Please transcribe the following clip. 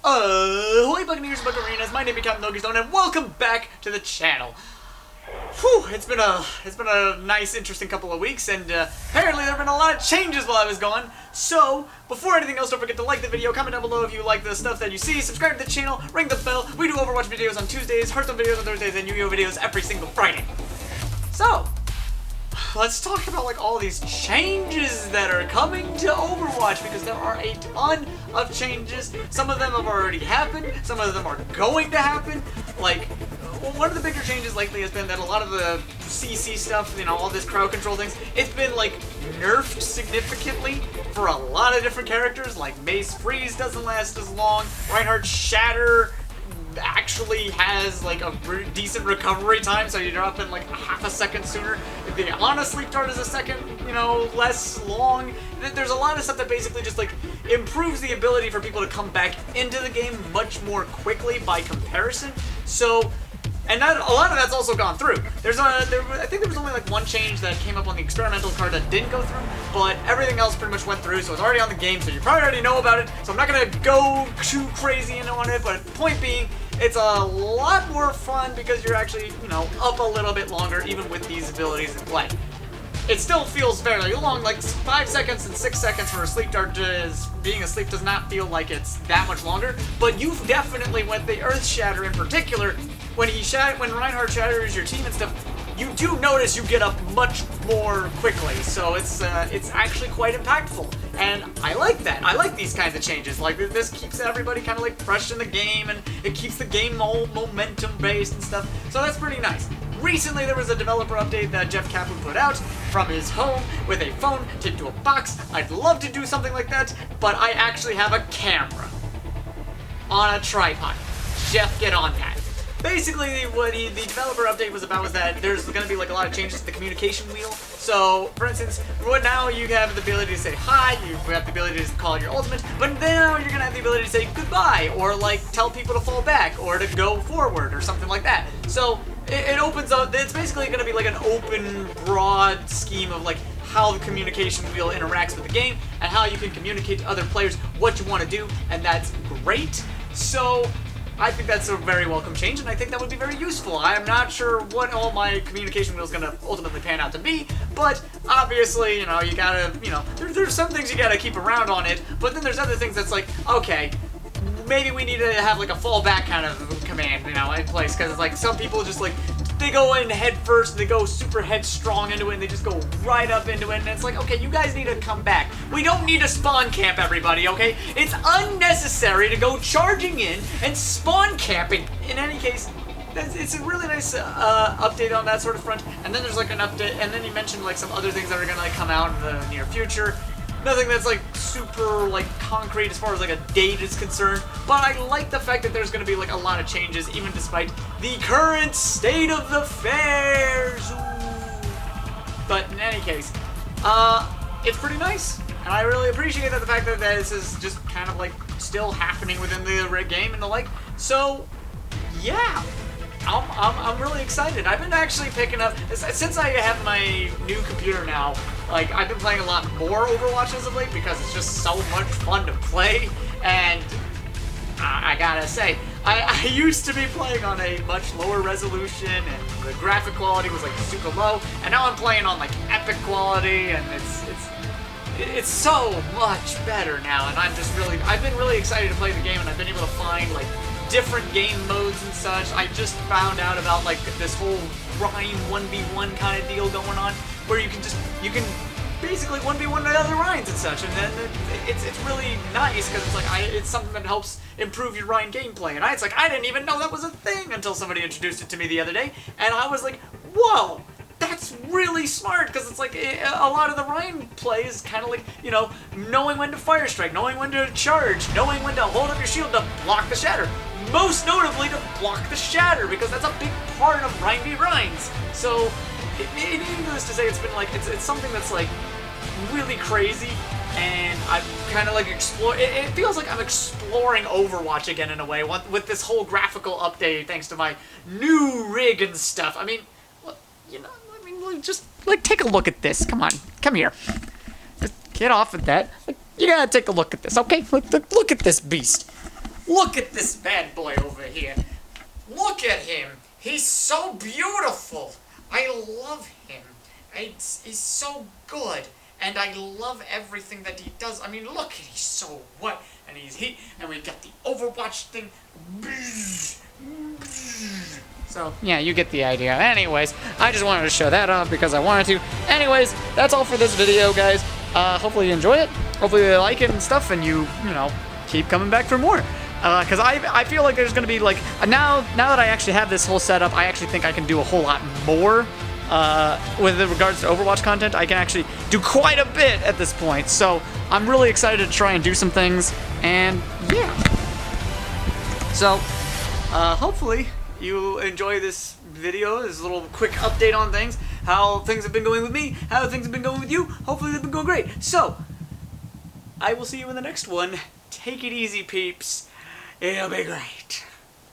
Ahoy Buccaneers, Buccarinas, my name is Captain Yugioh, and welcome back to the channel. Whew, it's been a nice, interesting couple of weeks, and apparently there have been a lot of changes while I was gone. So, before anything else, don't forget to like the video, comment down below if you like the stuff that you see, subscribe to the channel, ring the bell. We do Overwatch videos on Tuesdays, Hearthstone videos on Thursdays, and Yugioh videos every single Friday. So, let's talk about like all these changes that are coming to Overwatch, because there are a ton of changes. Some of them have already happened, some of them are going to happen. Like, one of the bigger changes lately has been that a lot of the CC stuff, you know, all this crowd control things, it's been like nerfed significantly for a lot of different characters. Like Mace Freeze doesn't last as long, Reinhardt's Shatter actually has like a decent recovery time, so you drop in like half a second sooner. The Ana sleep dart is a second, you know, less long. There's a lot of stuff that basically just like improves the ability for people to come back into the game much more quickly by comparison. So, and that, a lot of that's also gone through. I think there was only like one change that came up on the experimental card that didn't go through, but everything else pretty much went through, so it's already on the game, so you probably already know about it, so I'm not gonna go too crazy into on it, but point being, it's a lot more fun because you're actually, you know, up a little bit longer even with these abilities in play. It still feels very long, like 5 seconds and 6 seconds for a sleep dart. Being asleep does not feel like it's that much longer, but you've definitely, with the Earth Shatter in particular, when Reinhardt shatters your team and stuff, you do notice you get up much more quickly, so it's actually quite impactful, and I like that. I like these kinds of changes. Like, this keeps everybody kind of like fresh in the game, and it keeps the game all momentum based and stuff, so that's pretty nice. Recently, there was a developer update that Jeff Kaplan put out from his home with a phone taped to a box. I'd love to do something like that, but I actually have a camera on a tripod. Jeff, get on that. Basically, what the developer update was about was that there's going to be like a lot of changes to the communication wheel. So, for instance, right now you have the ability to say hi, you have the ability to call your ultimate, but now you're going to have the ability to say goodbye, or like tell people to fall back, or to go forward, or something like that. So, it opens up, it's basically going to be like an open, broad scheme of like how the communication wheel interacts with the game, and how you can communicate to other players what you want to do, and that's great. So, I think that's a very welcome change, and I think that would be very useful. I am not sure what all my communication wheel is going to ultimately pan out to be, but obviously, you know, you gotta, you know, there's some things you gotta keep around on it, but then there's other things that's like, okay, maybe we need to have like a fallback kind of command, you know, in place, because it's like some people just like, they go in head first, they go super headstrong into it, and they just go right up into it, and it's like, okay, you guys need to come back. We don't need to spawn camp everybody, okay? It's unnecessary to go charging in and spawn camping. In any case, it's a really nice update on that sort of front, and then there's like an update, and then he mentioned like some other things that are gonna like come out in the near future. Nothing that's like super like concrete as far as like a date is concerned, but I like the fact that there's going to be like a lot of changes even despite the current state of the affairs. Ooh. But in any case, it's pretty nice, and I really appreciate that the fact that this is just kind of like still happening within the game and the like. So yeah, I'm really excited. I've been actually picking up, since I have my new computer now, like, I've been playing a lot more Overwatch as of late because it's just so much fun to play, and I gotta say, I used to be playing on a much lower resolution, and the graphic quality was like super low, and now I'm playing on like epic quality, and it's so much better now, and I've been really excited to play the game, and I've been able to find like different game modes and such. I just found out about like this whole Rhine 1v1 kind of deal going on, where you can basically 1v1 other Rhines and such, and then it's really nice because it's like it's something that helps improve your Rhine gameplay, and it's like I didn't even know that was a thing until somebody introduced it to me the other day, and I was like, whoa, that's really smart, because it's like a lot of the Rhine play is kind of like, you know, knowing when to fire strike, knowing when to charge, knowing when to hold up your shield to block the shatter. Most notably to block the shatter, because that's a big part of Rhine v Rhines. So, needless to say, it's been like, it's something that's like really crazy, and I'm kind of like it feels like I'm exploring Overwatch again in a way, with this whole graphical update thanks to my new rig and stuff. I mean, well, you know, just like take a look at this. Come on, come here. Just get off of that. You gotta take a look at this, okay? Look at this beast. Look at this bad boy over here. Look at him. He's so beautiful. I love him. He's so good. And I love everything that he does. I mean, look, he's so what? And and we got the Overwatch thing. So, yeah, you get the idea. Anyways, I just wanted to show that off because I wanted to. Anyways, that's all for this video, guys. Hopefully you enjoy it. Hopefully you like it and stuff, and you know, keep coming back for more. Because I feel like there's going to be, like, now that I actually have this whole setup, I actually think I can do a whole lot more. With regards to Overwatch content, I can actually do quite a bit at this point. So I'm really excited to try and do some things, and yeah. So hopefully you enjoy this video, this little quick update on things, how things have been going with me, how things have been going with you. Hopefully they've been going great. So I will see you in the next one. Take it easy, peeps. It'll be great.